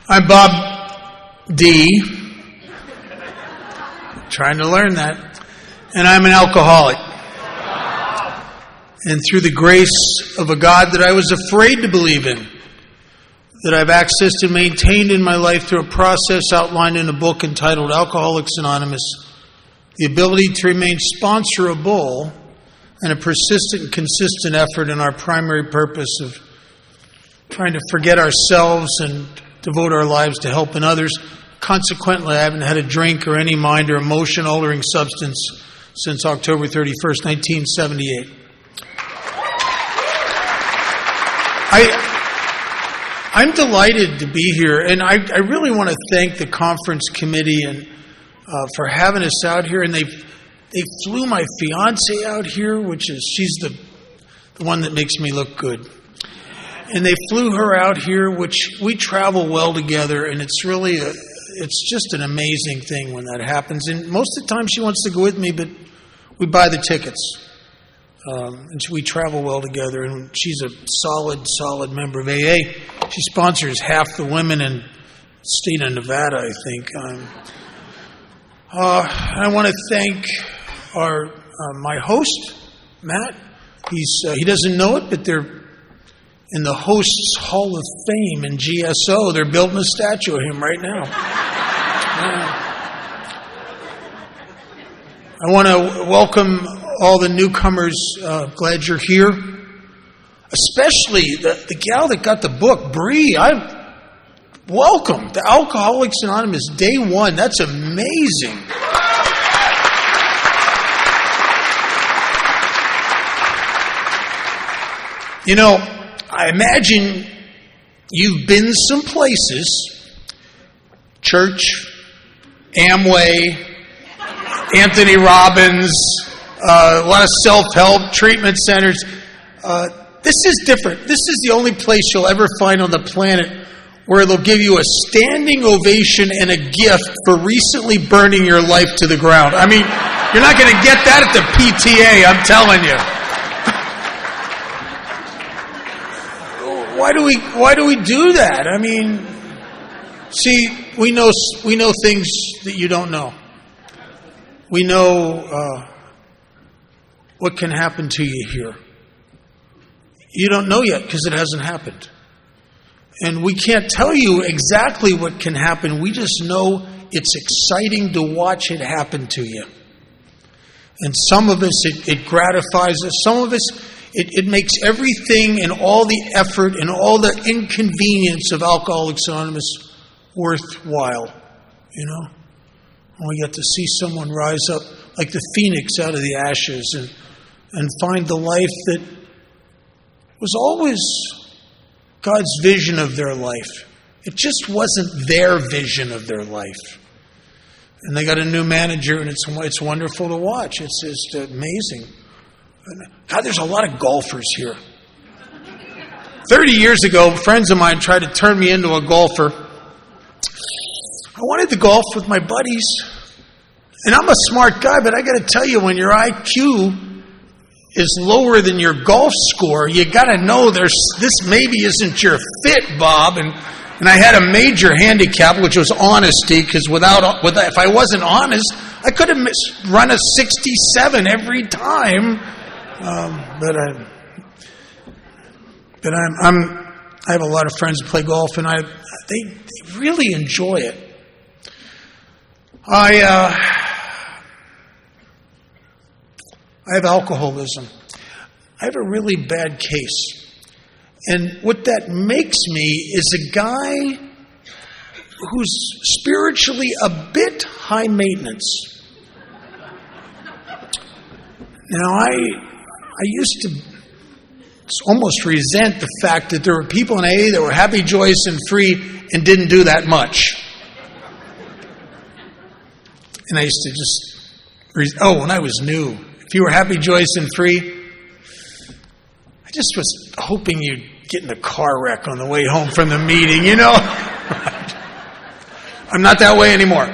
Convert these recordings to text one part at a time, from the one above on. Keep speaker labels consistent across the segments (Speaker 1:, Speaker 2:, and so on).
Speaker 1: I'm Bob D. Trying to learn that. And I'm an alcoholic. And through the grace of a God that I was afraid to believe in, that I've accessed and maintained in my life through a process outlined in a book entitled Alcoholics Anonymous, the ability to remain sponsorable and a persistent and consistent effort in our primary purpose of trying to forget ourselves and devote our lives to helping others. Consequently, I haven't had a drink or any mind or emotion-altering substance since October 31st, 1978. I'm delighted to be here, and I really want to thank the conference committee and for having us out here. And they flew my fiance out here, she's the one that makes me look good. And they flew her out here, which we travel well together, and it's really it's just an amazing thing when that happens. And most of the time she wants to go with me, but we buy the tickets. And we travel well together, and she's a solid member of AA. She sponsors half the women in the state of Nevada, I think. I want to thank my host, Matt. He doesn't know it, but they're in the Hosts Hall of Fame in GSO. They're building a statue of him right now. I want to welcome all the newcomers. Glad you're here. Especially the gal that got the book, Bree. Welcome to Alcoholics Anonymous, Day 1. That's amazing. You know, I imagine you've been some places, church, Amway, Anthony Robbins, a lot of self-help, treatment centers. This is different. This is the only place you'll ever find on the planet where they'll give you a standing ovation and a gift for recently burning your life to the ground. I mean, you're not going to get that at the PTA, I'm telling you. Why do we do that? I mean, see, we know things that you don't know. We know what can happen to you here. You don't know yet because it hasn't happened. And we can't tell you exactly what can happen. We just know it's exciting to watch it happen to you. And some of us, it gratifies us. Some of us, it makes everything and all the effort and all the inconvenience of Alcoholics Anonymous worthwhile. You know? And we get to see someone rise up like the phoenix out of the ashes and find the life that was always God's vision of their life. It just wasn't their vision of their life. And they got a new manager, and it's wonderful to watch. It's just amazing. God, there's a lot of golfers here. 30 years ago, friends of mine tried to turn me into a golfer. I wanted to golf with my buddies. And I'm a smart guy, but I got to tell you, when your IQ is lower than your golf score, you got to know this maybe isn't your fit, Bob. And I had a major handicap, which was honesty, because if I wasn't honest, I could have run a 67 every time. But I have a lot of friends who play golf, and they really enjoy it. I have alcoholism. I have a really bad case. And what that makes me is a guy who's spiritually a bit high maintenance. Now, I used to almost resent the fact that there were people in AA that were happy, joyous, and free and didn't do that much. And I used to just, when I was new, if you were happy, joyous, and free, I just was hoping you'd get in a car wreck on the way home from the meeting, you know? I'm not that way anymore.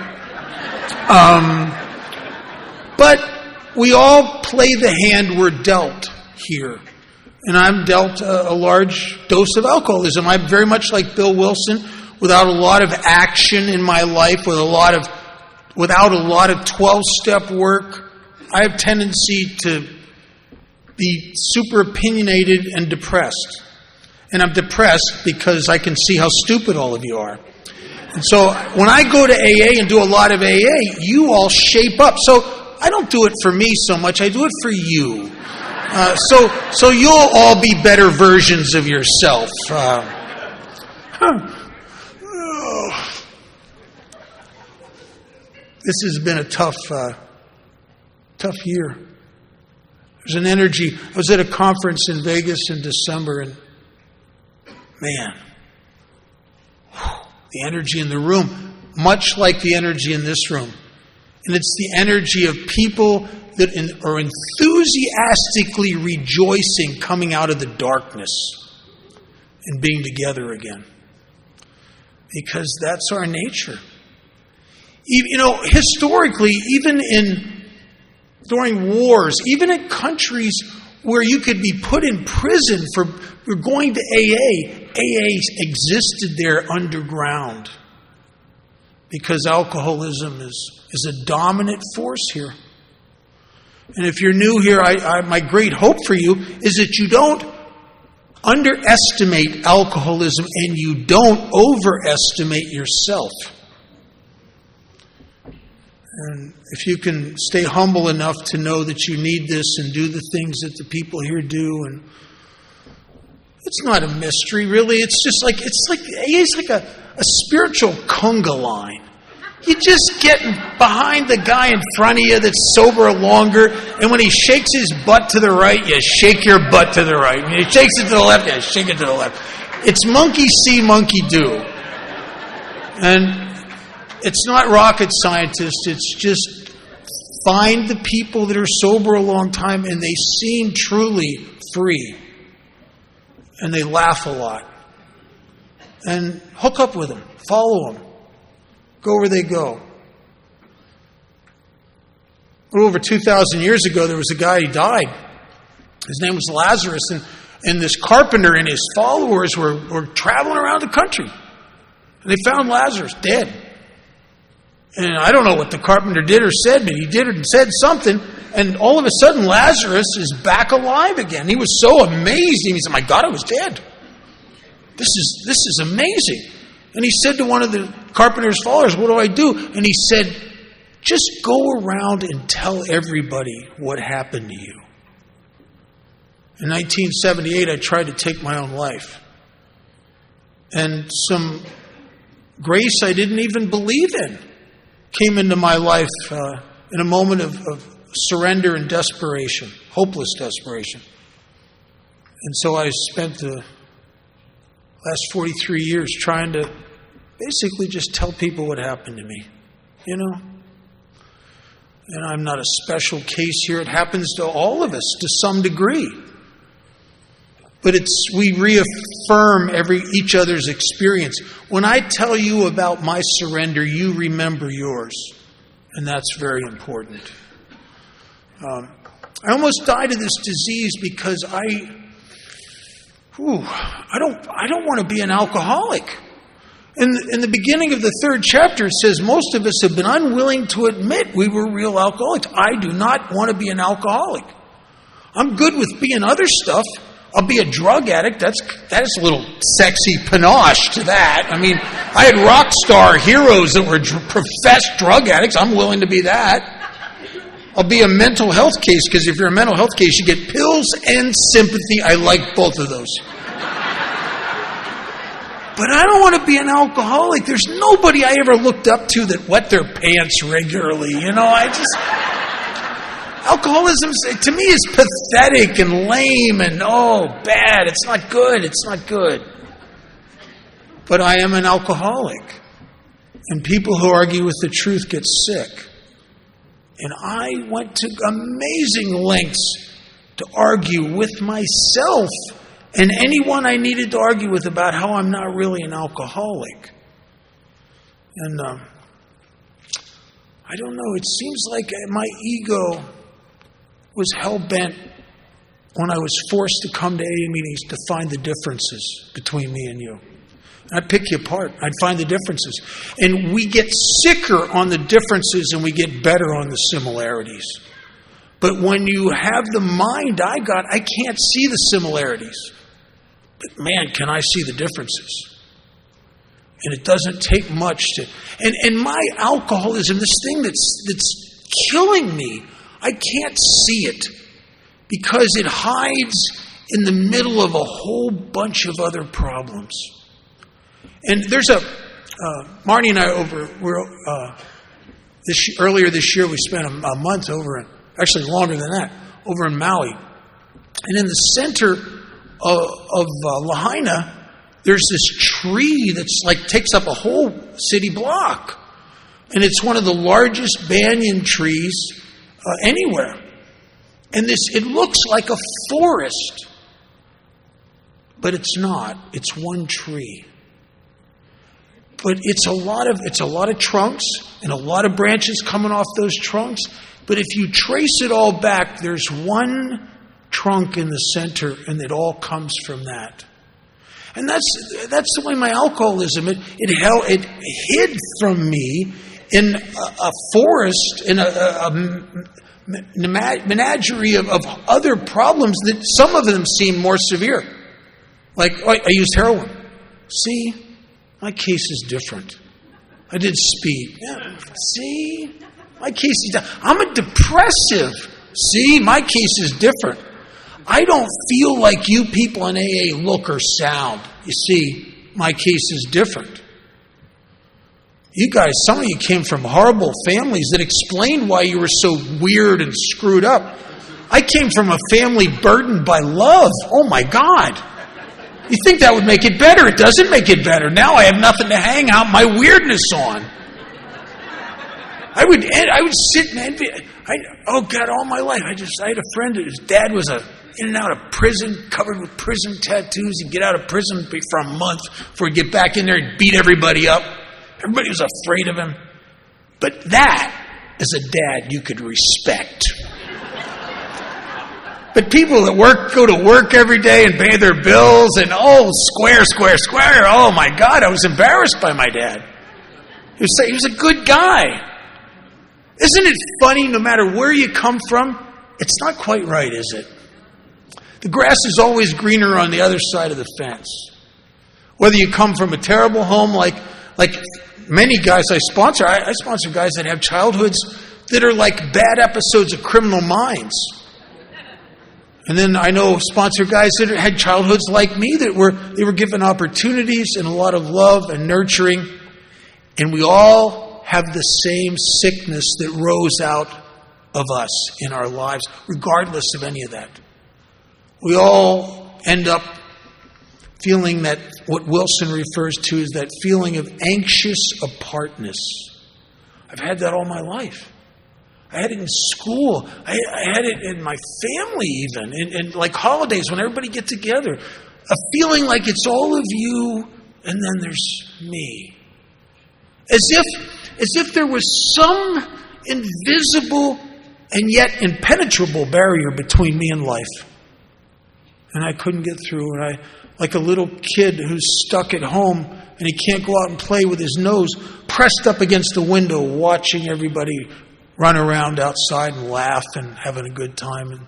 Speaker 1: But we all play the hand we're dealt here. And I'm dealt a large dose of alcoholism. I'm very much like Bill Wilson. without a lot of action in my life, without a lot of 12-step work, I have tendency to be super opinionated and depressed. And I'm depressed because I can see how stupid all of you are. And so when I go to AA and do a lot of AA, you all shape up. So I don't do it for me so much, I do it for you. So you'll all be better versions of yourself. This has been a tough year. There's an energy. I was at a conference in Vegas in December, and man, the energy in the room, much like the energy in this room. And it's the energy of people that are enthusiastically rejoicing coming out of the darkness and being together again. Because that's our nature. You know, historically, even during wars, even in countries where you could be put in prison for going to AA existed there underground because alcoholism is a dominant force here. And if you're new here, my great hope for you is that you don't underestimate alcoholism and you don't overestimate yourself. And if you can stay humble enough to know that you need this and do the things that the people here do, and it's not a mystery, really. It's like a spiritual conga line. You just get behind the guy in front of you that's sober longer, and when he shakes his butt to the right, you shake your butt to the right. When he shakes it to the left, you shake it to the left. It's monkey see, monkey do. And it's not rocket scientists. It's just find the people that are sober a long time and they seem truly free. And they laugh a lot. And hook up with them. Follow them. Go where they go. A little over 2,000 years ago, there was a guy who died. His name was Lazarus. And this carpenter and his followers were traveling around the country. And they found Lazarus dead. And I don't know what the carpenter did or said, but he did and said something. And all of a sudden, Lazarus is back alive again. He was so amazing. He said, "My God, I was dead. This is amazing." And he said to one of the carpenter's followers, "What do I do?" And he said, "Just go around and tell everybody what happened to you." In 1978, I tried to take my own life. And some grace I didn't even believe in came into my life in a moment of surrender and desperation, hopeless desperation. And so I spent the last 43 years trying to basically just tell people what happened to me, you know. And I'm not a special case here. It happens to all of us to some degree. But we reaffirm each other's experience. When I tell you about my surrender, you remember yours. And that's very important. I almost died of this disease because I don't want to be an alcoholic. In the beginning of the 3rd chapter, it says most of us have been unwilling to admit we were real alcoholics. I do not want to be an alcoholic. I'm good with being other stuff. I'll be a drug addict. That's a little sexy panache to that. I mean, I had rock star heroes that were professed drug addicts. I'm willing to be that. I'll be a mental health case, because if you're a mental health case, you get pills and sympathy. I like both of those. But I don't want to be an alcoholic. There's nobody I ever looked up to that wet their pants regularly. You know, alcoholism, to me, is pathetic and lame and, bad. It's not good. It's not good. But I am an alcoholic. And people who argue with the truth get sick. And I went to amazing lengths to argue with myself and anyone I needed to argue with about how I'm not really an alcoholic. And I don't know, it seems like my ego was hell-bent when I was forced to come to AA meetings to find the differences between me and you. I'd pick you apart. I'd find the differences. And we get sicker on the differences and we get better on the similarities. But when you have the mind I got, I can't see the similarities. But man, can I see the differences? And it doesn't take much to... And my alcoholism, this thing that's killing me, I can't see it because it hides in the middle of a whole bunch of other problems. And there's Marnie and I earlier this year, we spent a month actually longer than that, over in Maui. And in the center of Lahaina, there's this tree that's takes up a whole city block. And it's one of the largest banyan trees anywhere. And it looks like a forest. But it's not. It's one tree. But it's a lot of trunks and a lot of branches coming off those trunks. But if you trace it all back, there's one trunk in the center, and it all comes from that. And that's the way my alcoholism, it hid from me in a forest, in a menagerie of other problems that some of them seem more severe. Like, I used heroin. See? My case is different. I did speed. Yeah. See? My case is different. I'm a depressive. See? My case is different. I don't feel like you people in AA look or sound. You see, my case is different. You guys, some of you came from horrible families that explained why you were so weird and screwed up. I came from a family burdened by love. Oh my God. You think that would make it better? It doesn't make it better. Now I have nothing to hang out my weirdness on. I would sit and envy. Oh God, all my life I had a friend whose dad was in and out of prison, covered with prison tattoos. He'd get out of prison for a month before he'd get back in there and beat everybody up. Everybody was afraid of him. But that is a dad you could respect. But people that go to work every day and pay their bills and, square. Oh my God, I was embarrassed by my dad. He was a good guy. Isn't it funny, no matter where you come from, it's not quite right, is it? The grass is always greener on the other side of the fence. Whether you come from a terrible home like many guys I sponsor guys that have childhoods that are like bad episodes of Criminal Minds. And then I know sponsor guys that had childhoods like me that they were given opportunities and a lot of love and nurturing. And we all have the same sickness that rose out of us in our lives, regardless of any of that. We all end up feeling that, what Wilson refers to as that feeling of anxious apartness. I've had that all my life. I had it in school. I had it in my family even. And like holidays when everybody get together. A feeling like it's all of you and then there's me. As if there was some invisible and yet impenetrable barrier between me and life. And I couldn't get through. And like a little kid who's stuck at home and he can't go out and play with his nose pressed up against the window watching everybody run around outside and laugh and having a good time. And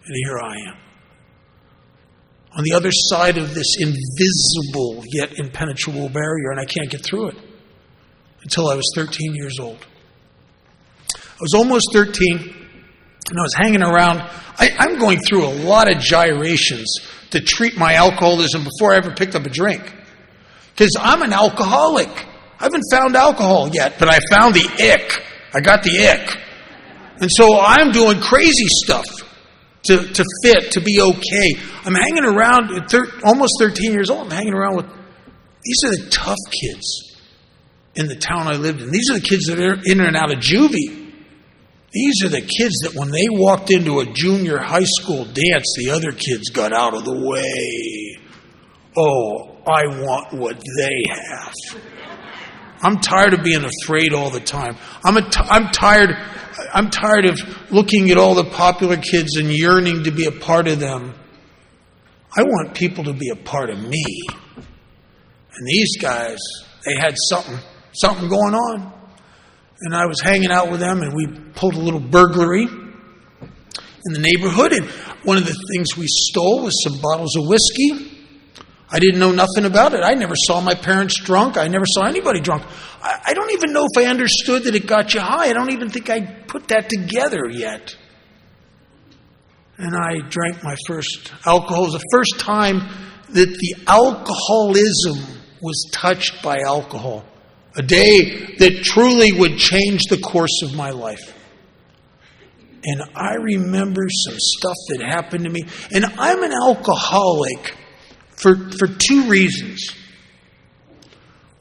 Speaker 1: here I am. On the other side of this invisible yet impenetrable barrier, and I can't get through it until I was 13 years old. I was almost 13, and I was hanging around. I'm going through a lot of gyrations to treat my alcoholism before I ever picked up a drink. Because I'm an alcoholic. I haven't found alcohol yet, but I found the ick. I got the ick. And so I'm doing crazy stuff to fit, to be okay. I'm hanging around, almost 13 years old, I'm hanging around with, these are the tough kids in the town I lived in. These are the kids that are in and out of juvie. These are the kids that when they walked into a junior high school dance, the other kids got out of the way. Oh, I want what they have. I'm tired of being afraid all the time. I'm tired of looking at all the popular kids and yearning to be a part of them. I want people to be a part of me. And these guys, they had something going on. And I was hanging out with them, and we pulled a little burglary in the neighborhood. And one of the things we stole was some bottles of whiskey. I didn't know nothing about it. I never saw my parents drunk. I never saw anybody drunk. I don't even know if I understood that it got you high. I don't even think I put that together yet. And I drank my first alcohol. It was the first time that the alcoholism was touched by alcohol. A day that truly would change the course of my life. And I remember some stuff that happened to me. And I'm an alcoholic for two reasons.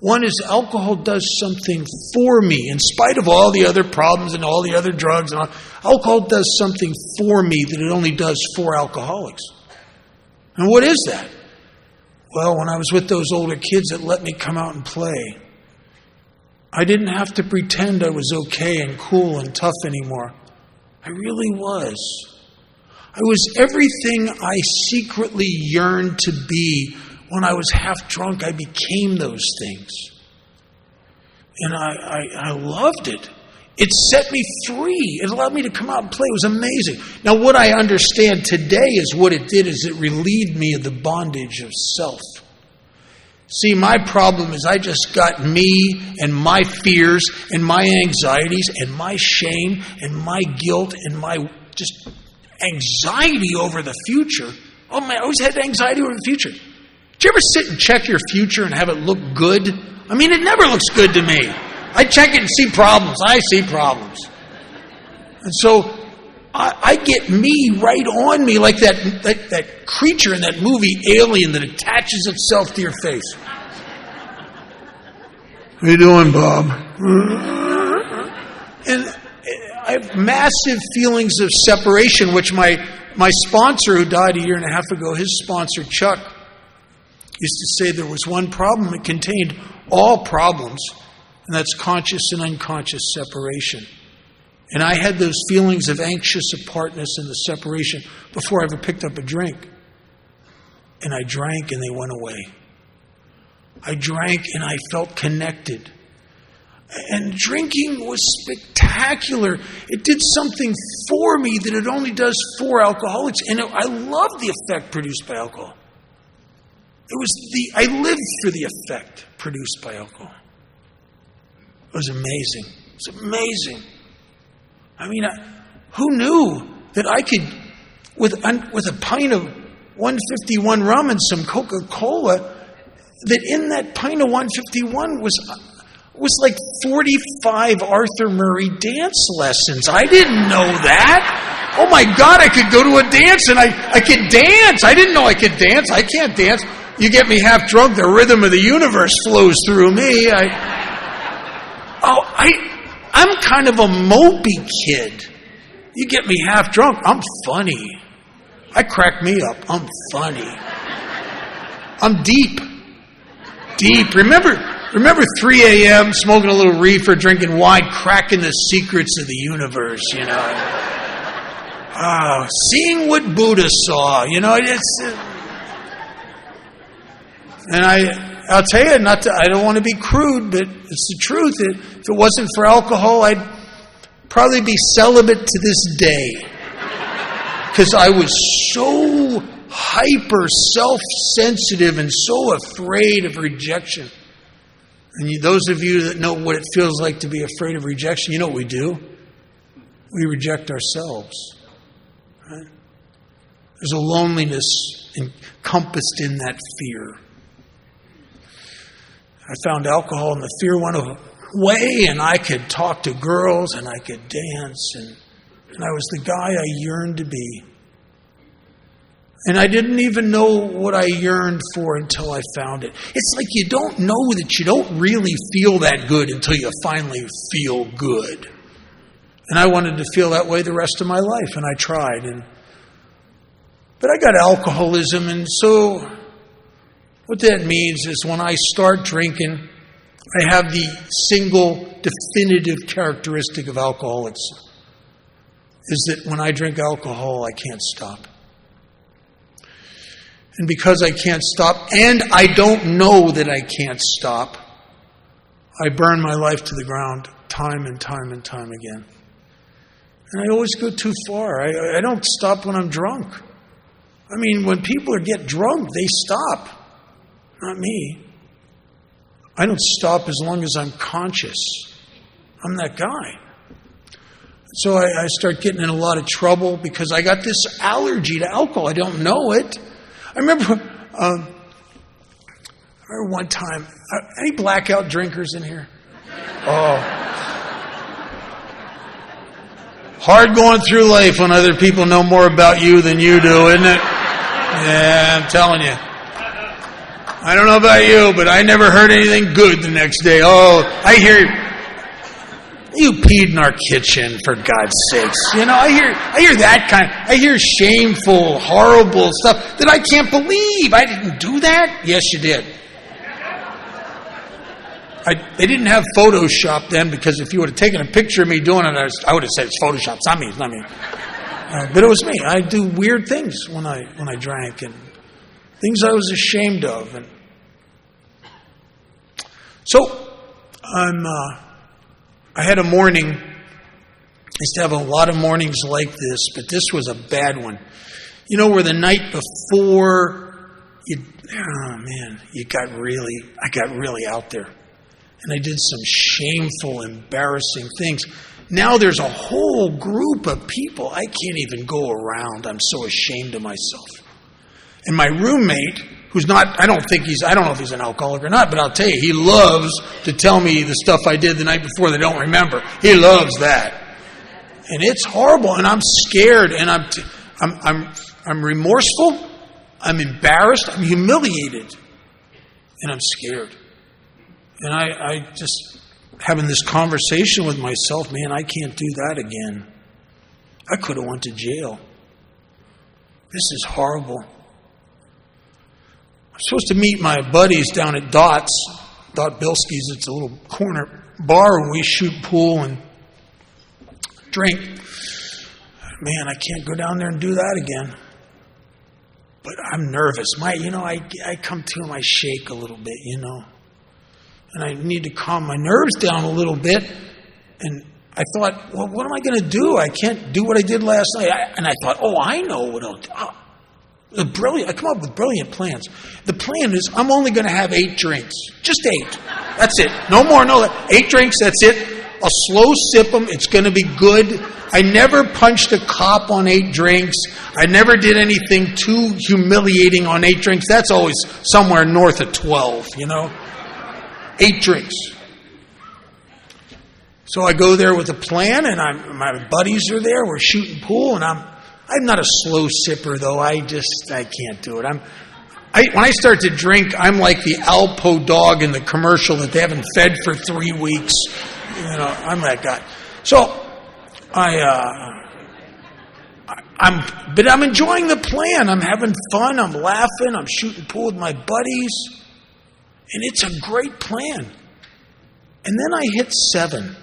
Speaker 1: One is alcohol does something for me. In spite of all the other problems and all the other drugs, and all, alcohol does something for me that it only does for alcoholics. And what is that? Well, when I was with those older kids that let me come out and play, I didn't have to pretend I was okay and cool and tough anymore. I really was. I was everything I secretly yearned to be. When I was half drunk, I became those things. And I loved it. It set me free. It allowed me to come out and play. It was amazing. Now, what I understand today is what it did is it relieved me of the bondage of self. See, my problem is I just got me and my fears and my anxieties and my shame and my guilt and my just anxiety over the future. Oh man, I always had anxiety over the future. Did you ever sit and check your future and have it look good? I mean, it never looks good to me. I check it and see problems. I see problems. And so I get me right on me like that creature in that movie Alien that attaches itself to your face. How you doing, Bob? And I have massive feelings of separation, which my sponsor, who died 1.5 years ago, his sponsor, Chuck, used to say there was one problem. It contained all problems, and that's conscious and unconscious separation. And I had those feelings of anxious apartness and the separation before I ever picked up a drink. And I drank and they went away. I drank and I felt connected. And drinking was spectacular. It did something for me that it only does for alcoholics. And I loved the effect produced by alcohol. I lived for the effect produced by alcohol. It was amazing. It was amazing. I mean, who knew that I could, with a pint of 151 rum and some Coca-Cola, that in that pint of 151 was like 45 Arthur Murray dance lessons. I didn't know that. Oh my God, I could go to a dance and I could dance. I didn't know I could dance. I can't dance. You get me half drunk, the rhythm of the universe flows through me. I'm kind of a mopey kid. You get me half drunk, I'm funny. I crack me up, I'm funny. I'm deep. Deep. Remember 3 a.m., smoking a little reefer, drinking wine, cracking the secrets of the universe, you know. Seeing what Buddha saw, you know, and I'll tell you, I don't want to be crude, but it's the truth. If it wasn't for alcohol, I'd probably be celibate to this day. Because I was so hyper self-sensitive and so afraid of rejection. And those of you that know what it feels like to be afraid of rejection, you know what we do? We reject ourselves. Right? There's a loneliness encompassed in that fear. I found alcohol and the fear went away, and I could talk to girls and I could dance, and I was the guy I yearned to be. And I didn't even know what I yearned for until I found it. It's like you don't know that you don't really feel that good until you finally feel good. And I wanted to feel that way the rest of my life, and I tried. But I got alcoholism, and so what that means is when I start drinking, I have the single definitive characteristic of alcoholics, is that when I drink alcohol, I can't stop. And because I can't stop, and I don't know that I can't stop, I burn my life to the ground time and time and time again. And I always go too far. I don't stop when I'm drunk. I mean, when people get drunk, they stop. Not me. I don't stop as long as I'm conscious. I'm that guy. So I start getting in a lot of trouble because I got this allergy to alcohol. I don't know it. I remember one time, any blackout drinkers in here? Oh. Hard going through life when other people know more about you than you do, isn't it? Yeah, I'm telling you. I don't know about you, but I never heard anything good the next day. Oh, I hear you peed in our kitchen, for God's sakes. You know, I hear that I hear shameful, horrible stuff that I can't believe. I didn't do that. Yes, you did. They didn't have Photoshop then, because if you would have taken a picture of me doing it, I would have said it's Photoshop. It's not me. It's not me. But it was me. I do weird things when I drank, and things I was ashamed of. And so I had a morning. I used to have a lot of mornings like this, but this was a bad one. You know, where the night before, I got really out there. And I did some shameful, embarrassing things. Now there's a whole group of people I can't even go around. I'm so ashamed of myself. And my roommate, who's not, I don't know if he's an alcoholic or not, but I'll tell you, he loves to tell me the stuff I did the night before they don't remember. He loves that. And it's horrible, and I'm scared, and I'm remorseful, I'm embarrassed, I'm humiliated, and I'm scared. And I just having this conversation with myself, man, I can't do that again. I could have went to jail. This is horrible. I'm supposed to meet my buddies down at Dot Bilski's. It's a little corner bar where we shoot pool and drink. Man, I can't go down there and do that again. But I'm nervous. I come to him, I shake a little bit, And I need to calm my nerves down a little bit. And I thought, well, what am I going to do? I can't do what I did last night. And I thought, I know what I'll do. I come up with brilliant plans. The plan is I'm only going to have 8 drinks. Just 8. That's it. No more, no less. 8 drinks, that's it. I'll slow sip them. It's going to be good. I never punched a cop on 8 drinks. I never did anything too humiliating on 8 drinks. That's always somewhere north of 12, 8 drinks. So I go there with a plan, and my buddies are there. We're shooting pool, and I'm not a slow sipper, though. I can't do it. When I start to drink, I'm like the Alpo dog in the commercial that they haven't fed for 3 weeks. I'm that guy. So I'm enjoying the plan. I'm having fun. I'm laughing. I'm shooting pool with my buddies. And it's a great plan. And then I hit 7.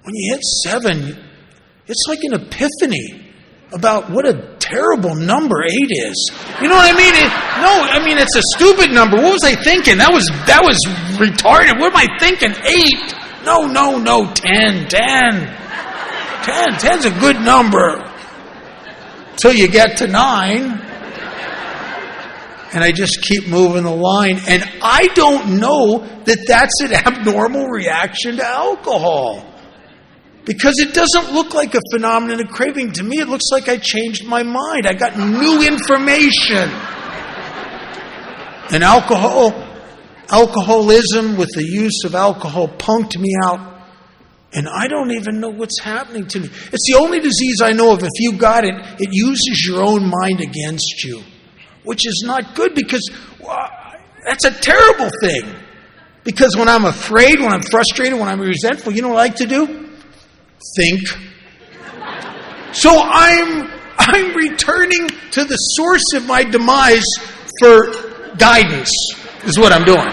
Speaker 1: When you hit 7, it's like an epiphany about what a terrible number 8 is. You know what I mean? It's a stupid number. What was I thinking? That was retarded. What am I thinking? 8. No. 10. 10's a good number. Till you get to 9. And I just keep moving the line. And I don't know that that's an abnormal reaction to alcohol. Because it doesn't look like a phenomenon of craving. To me, it looks like I changed my mind. I got new information. And alcoholism with the use of alcohol punked me out. And I don't even know what's happening to me. It's the only disease I know of. If you got it, it uses your own mind against you. Which is not good, because that's a terrible thing. Because when I'm afraid, when I'm frustrated, when I'm resentful, you know what I like to do? Think. So I'm returning to the source of my demise for guidance, is what I'm doing.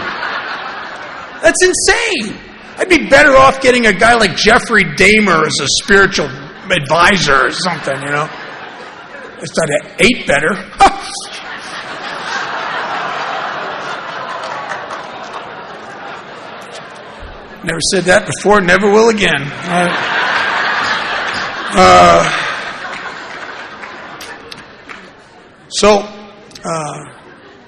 Speaker 1: That's insane. I'd be better off getting a guy like Jeffrey Dahmer as a spiritual advisor or something, I thought I ate better. Never said that before, never will again. So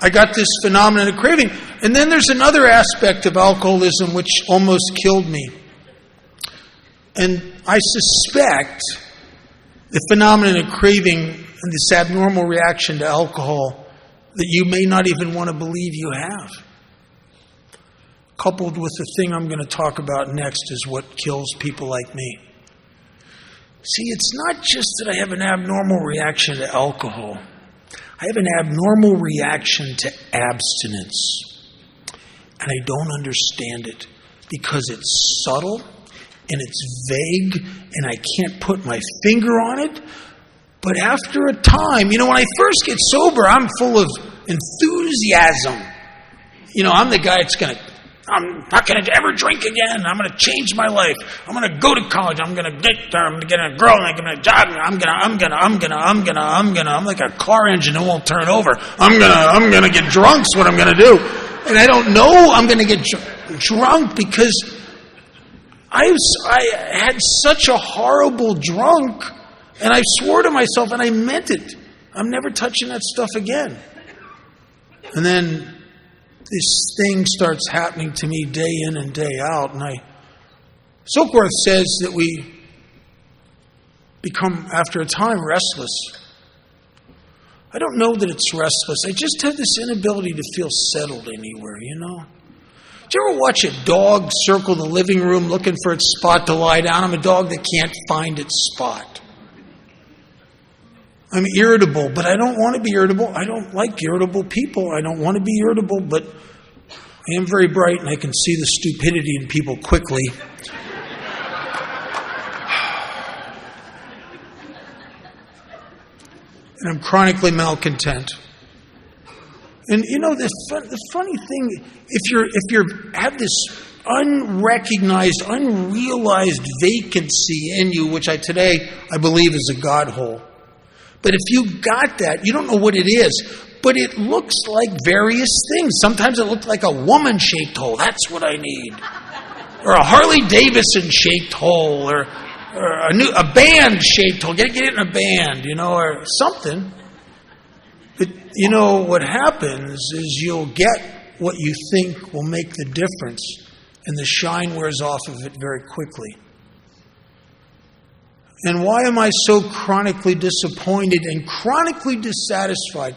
Speaker 1: I got this phenomenon of craving. And then there's another aspect of alcoholism which almost killed me. And I suspect the phenomenon of craving and this abnormal reaction to alcohol that you may not even want to believe you have, coupled with the thing I'm going to talk about next, is what kills people like me. See, it's not just that I have an abnormal reaction to alcohol. I have an abnormal reaction to abstinence. And I don't understand it because it's subtle and it's vague and I can't put my finger on it. But after a time, when I first get sober, I'm full of enthusiasm. I'm the guy I'm not going to ever drink again. I'm going to change my life. I'm going to go to college. I'm going to get there. I'm going to get a girl. I'm going to job. I'm like a car engine that won't turn over. I'm going to get drunk is what I'm going to do. And I don't know I'm going to get drunk because I had such a horrible drunk, and I swore to myself, and I meant it, I'm never touching that stuff again. And then this thing starts happening to me day in and day out, and Silkworth says that we become, after a time, restless. I don't know that it's restless. I just have this inability to feel settled anywhere, Do you ever watch a dog circle the living room looking for its spot to lie down? I'm a dog that can't find its spot. I'm irritable, but I don't want to be irritable. I don't like irritable people. I don't want to be irritable, but I am very bright and I can see the stupidity in people quickly. And I'm chronically malcontent. And the funny thing, if you have this unrecognized, unrealized vacancy in you, which today I believe is a God hole. But if you got that, you don't know what it is, but it looks like various things. Sometimes it looks like a woman-shaped hole. That's what I need. Or a Harley-Davidson-shaped hole, or a band-shaped hole. Get it in a band, or something. But, what happens is you'll get what you think will make the difference, and the shine wears off of it very quickly. And why am I so chronically disappointed and chronically dissatisfied?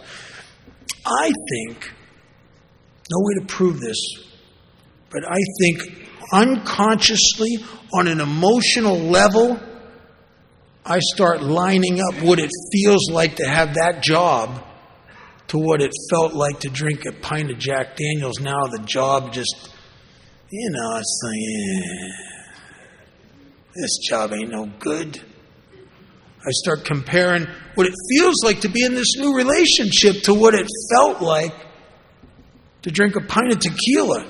Speaker 1: I think, no way to prove this, but I think unconsciously, on an emotional level, I start lining up what it feels like to have that job to what it felt like to drink a pint of Jack Daniels. Now the job just, it's like, this job ain't no good. I start comparing what it feels like to be in this new relationship to what it felt like to drink a pint of tequila.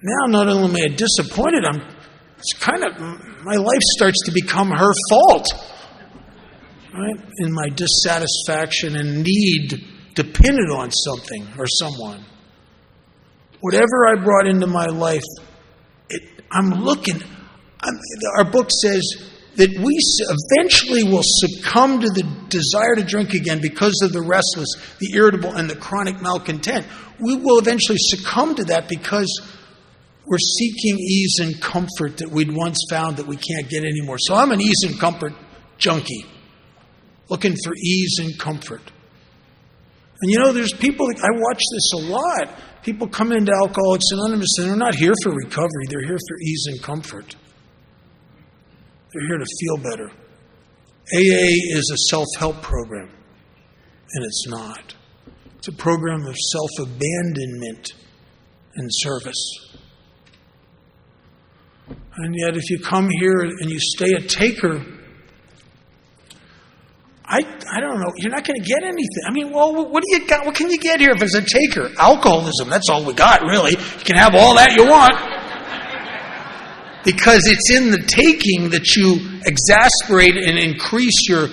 Speaker 1: Now, not only am I disappointed, my life starts to become her fault. Right? In my dissatisfaction and need dependent on something or someone. Whatever I brought into my life, our book says that we eventually will succumb to the desire to drink again because of the restless, the irritable, and the chronic malcontent. We will eventually succumb to that because we're seeking ease and comfort that we'd once found that we can't get anymore. So I'm an ease and comfort junkie, looking for ease and comfort. And there's people, I watch this a lot. People come into Alcoholics Anonymous and they're not here for recovery. They're here for ease and comfort. They're here to feel better. AA is a self-help program, and it's not. It's a program of self-abandonment and service. And yet if you come here and you stay a taker, I don't know, you're not going to get anything. What do you got? What can you get here if it's a taker? Alcoholism, that's all we got, really. You can have all that you want. Because it's in the taking that you exasperate and increase your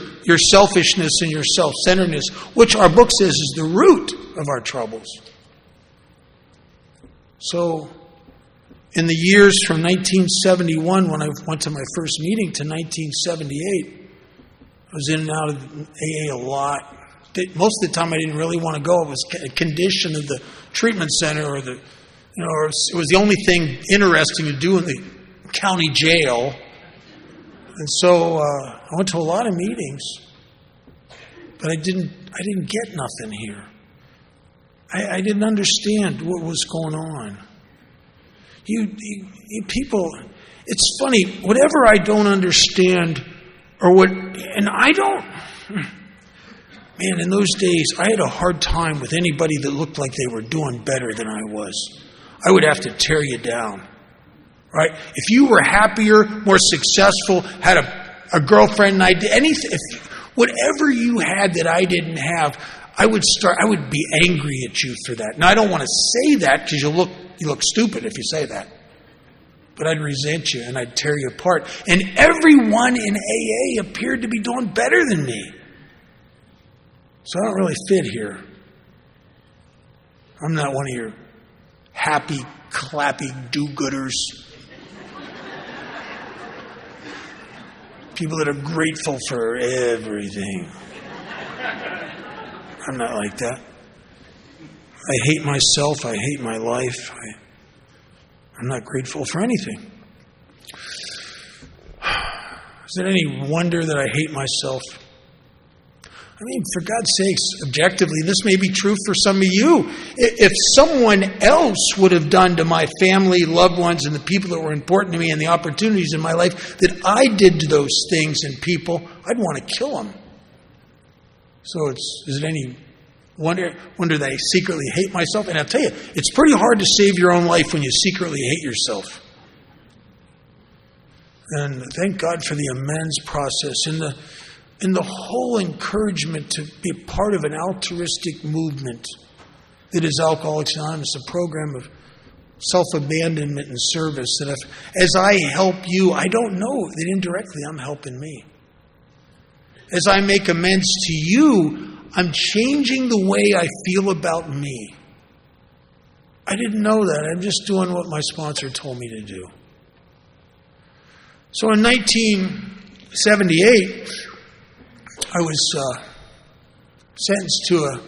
Speaker 1: selfishness and your self-centeredness, which our book says is the root of our troubles. So, in the years from 1971, when I went to my first meeting, to 1978, I was in and out of AA a lot. Most of the time I didn't really want to go. It was a condition of the treatment center, or it was the only thing interesting to do in the county jail. And so I went to a lot of meetings, but I didn't get nothing here. I didn't understand what was going on. You people, it's funny, whatever I don't understand, and I don't, man, in those days, I had a hard time with anybody that looked like they were doing better than I was. I would have to tear you down, right? If you were happier, more successful, had a girlfriend, whatever you had that I didn't have, I would be angry at you for that. Now, I don't want to say that because you look stupid if you say that. But I'd resent you and I'd tear you apart. And everyone in AA appeared to be doing better than me. So I don't really fit here. I'm not one of your happy, clappy do-gooders. People that are grateful for everything. I'm not like that. I hate myself. I hate my life. I'm not grateful for anything. Is it any wonder that I hate myself? I mean, for God's sakes, objectively, this may be true for some of you. If someone else would have done to my family, loved ones, and the people that were important to me and the opportunities in my life that I did to those things and people, I'd want to kill them. So is it any wonder that I secretly hate myself? And I'll tell you, it's pretty hard to save your own life when you secretly hate yourself. And thank God for the amends process and the whole encouragement to be a part of an altruistic movement that is Alcoholics Anonymous, a program of self-abandonment and service. That as I help you, I don't know that indirectly I'm helping me. As I make amends to you, I'm changing the way I feel about me. I didn't know that. I'm just doing what my sponsor told me to do. So in 1978, I was sentenced to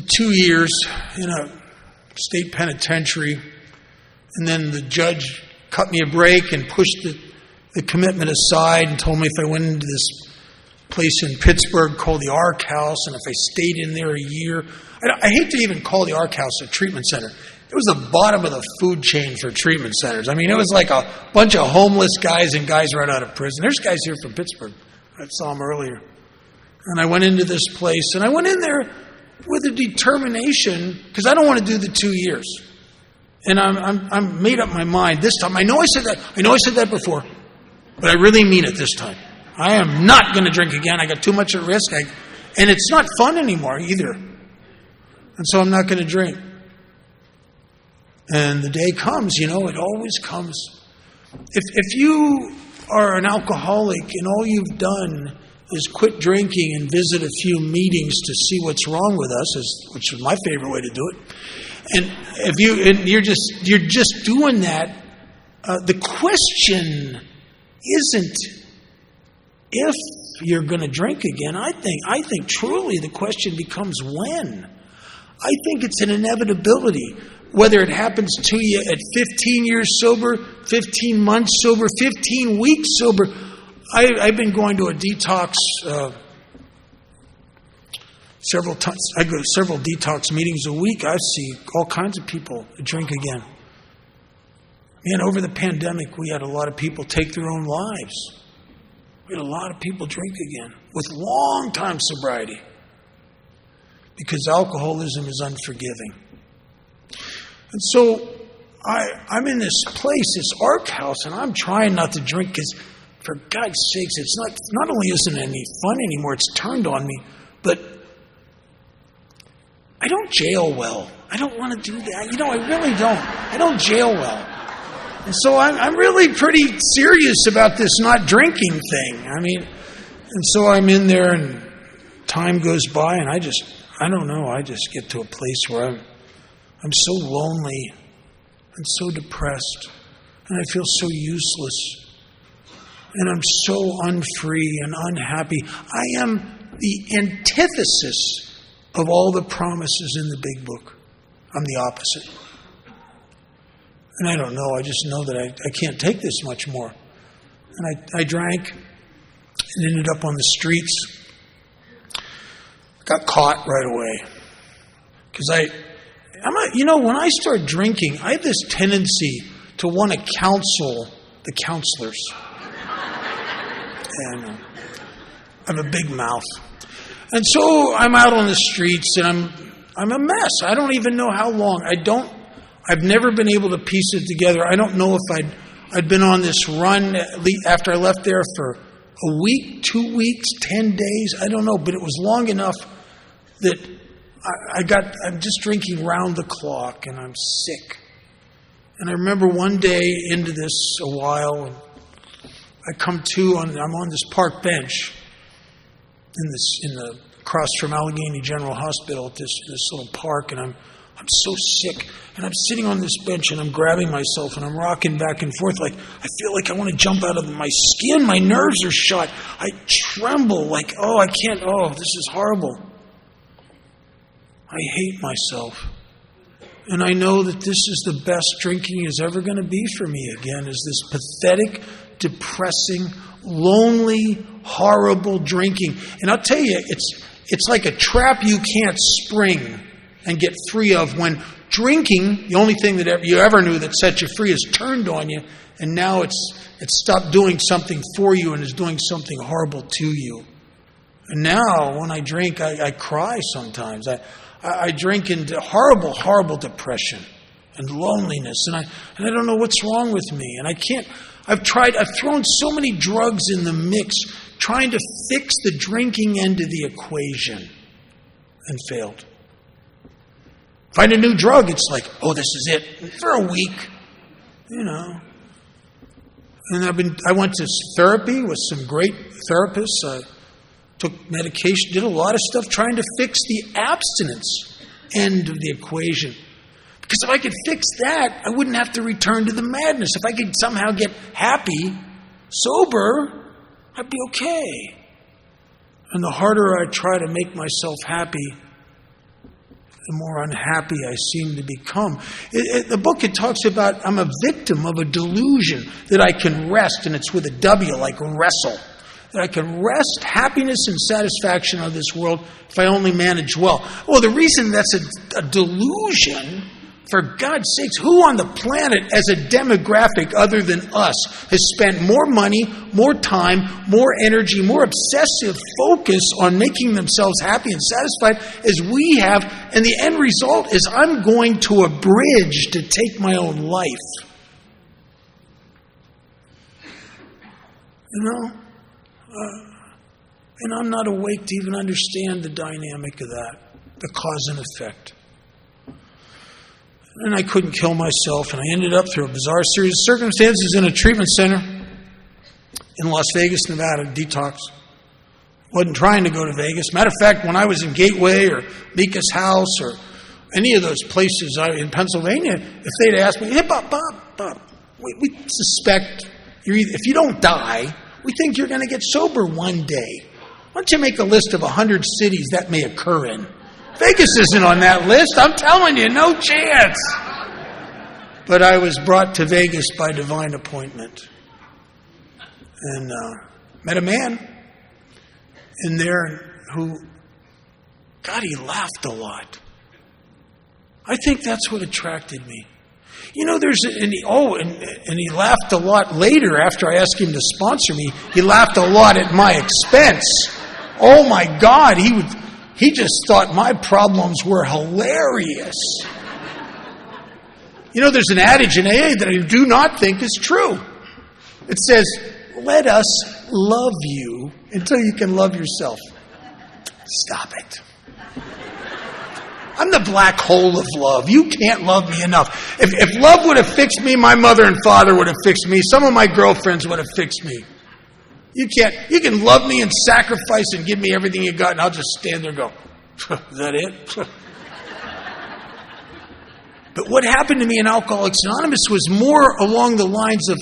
Speaker 1: 2 years in a state penitentiary, and then the judge cut me a break and pushed the commitment aside and told me if I went into this place in Pittsburgh called the Ark House, and if I stayed in there a year, I hate to even call the Ark House a treatment center. It was the bottom of the food chain for treatment centers. I mean, it was like a bunch of homeless guys and guys right out of prison. There's guys here from Pittsburgh. I saw them earlier. And I went into this place, and I went in there with a determination, because I don't want to do the 2 years. And I'm made up my mind this time. I know I said that before, but I really mean it this time. I am not going to drink again. I got too much at risk. And it's not fun anymore either. And so I'm not going to drink. And the day comes, it always comes. If you are an alcoholic and all you've done is quit drinking and visit a few meetings to see what's wrong with us, which is my favorite way to do it, and you're just doing that, the question isn't if you're going to drink again. I think truly the question becomes when. I think it's an inevitability. Whether it happens to you at 15 years sober, 15 months sober, 15 weeks sober. I've been going to a detox several times. I go to several detox meetings a week. I see all kinds of people drink again. Man, over the pandemic, we had a lot of people take their own lives. We had a lot of people drink again with long-time sobriety because alcoholism is unforgiving. And so I'm in this place, this Ark House, and I'm trying not to drink because, for God's sakes, it's not only isn't it any fun anymore, it's turned on me, but I don't jail well. I don't want to do that. I really don't. I don't jail well. And so I'm really pretty serious about this not drinking thing. And so I'm in there and time goes by and I don't know, I just get to a place where I'm so lonely and so depressed and I feel so useless and I'm so unfree and unhappy. I am the antithesis of all the promises in the big book. I'm the opposite. And I don't know, I just know that I can't take this much more. And I drank and ended up on the streets. Got caught right away. Because when I start drinking, I have this tendency to want to counsel the counselors. And I have a big mouth. And so I'm out on the streets and I'm a mess. I don't even know how long. I've never been able to piece it together. I don't know if I'd been on this run after I left there for a week, 2 weeks, 10 days. I don't know, but it was long enough that I'm just drinking round the clock and I'm sick. And I remember one day into this a while, and I come to, I'm on this park bench across from Allegheny General Hospital at this little park, and I'm so sick, and I'm sitting on this bench, and I'm grabbing myself, and I'm rocking back and forth like I feel like I want to jump out of my skin. My nerves are shot. I tremble like, I can't, this is horrible. I hate myself. And I know that this is the best drinking is ever going to be for me again, is this pathetic, depressing, lonely, horrible drinking. And I'll tell you, it's like a trap you can't spring and get free of when drinking, the only thing that you ever knew that set you free is turned on you, and now it's stopped doing something for you and is doing something horrible to you. And now when I drink, I cry sometimes. I drink into horrible, horrible depression and loneliness, and I don't know what's wrong with me, and I can't. I've thrown so many drugs in the mix trying to fix the drinking end of the equation and failed. Find a new drug, it's like, this is it. For a week, And I went to therapy with some great therapists. I took medication, did a lot of stuff trying to fix the abstinence end of the equation. Because if I could fix that, I wouldn't have to return to the madness. If I could somehow get happy, sober, I'd be okay. And the harder I try to make myself happy, the more unhappy I seem to become. The book, it talks about I'm a victim of a delusion that I can rest, and it's with a W, like wrestle. That I can rest happiness and satisfaction of this world if I only manage well. Well, the reason that's a delusion, for God's sakes, who on the planet as a demographic other than us has spent more money, more time, more energy, more obsessive focus on making themselves happy and satisfied as we have, and the end result is I'm going to a bridge to take my own life. And I'm not awake to even understand the dynamic of that, the cause and effect. And I couldn't kill myself, and I ended up through a bizarre series of circumstances in a treatment center in Las Vegas, Nevada, detox. Wasn't trying to go to Vegas. Matter of fact, when I was in Gateway or Mika's house or any of those places in Pennsylvania, if they'd asked me, hey, Bob, we suspect if you don't die, we think you're going to get sober one day. Why don't you make a list of 100 cities that may occur in? Vegas isn't on that list. I'm telling you, no chance. But I was brought to Vegas by divine appointment. And met a man in there who, God, he laughed a lot. I think that's what attracted me. And he laughed a lot later after I asked him to sponsor me. He laughed a lot at my expense. Oh my God, he just thought my problems were hilarious. There's an adage in AA that I do not think is true. It says, let us love you until you can love yourself. Stop it. I'm the black hole of love. You can't love me enough. If love would have fixed me, my mother and father would have fixed me. Some of my girlfriends would have fixed me. You can love me and sacrifice and give me everything you got, and I'll just stand there and go, is that it? But what happened to me in Alcoholics Anonymous was more along the lines of,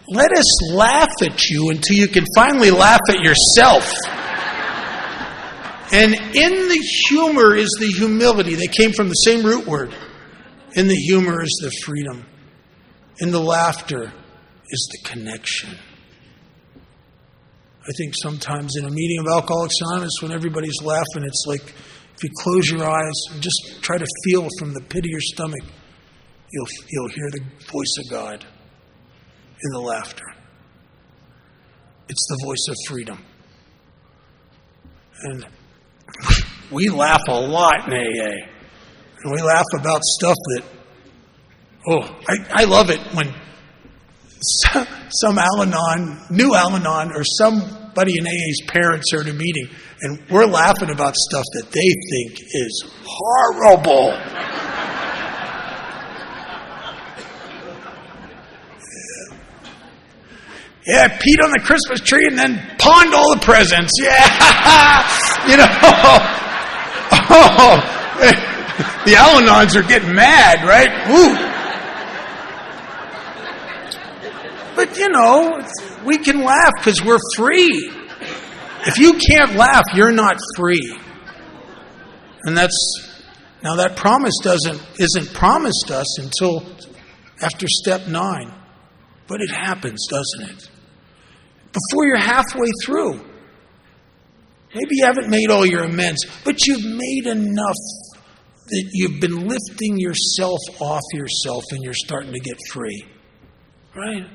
Speaker 1: let us laugh at you until you can finally laugh at yourself. And in the humor is the humility. They came from the same root word. In the humor is the freedom. In the laughter is the connection. I think sometimes in a meeting of Alcoholics Anonymous, when everybody's laughing, it's like if you close your eyes and just try to feel from the pit of your stomach, you'll hear the voice of God in the laughter. It's the voice of freedom. And we laugh a lot in AA. And we laugh about stuff that, I love it when some Al-Anon, new Al-Anon, or somebody in AA's parents are at a meeting, and we're laughing about stuff that they think is horrible. Yeah, peed on the Christmas tree and then pawned all the presents. Yeah, the Al-Anons are getting mad, right? Ooh. But we can laugh because we're free. If you can't laugh, you're not free. And that promise isn't promised us until after step 9. But it happens, doesn't it? Before you're halfway through. Maybe you haven't made all your amends, but you've made enough that you've been lifting yourself off yourself and you're starting to get free. Right?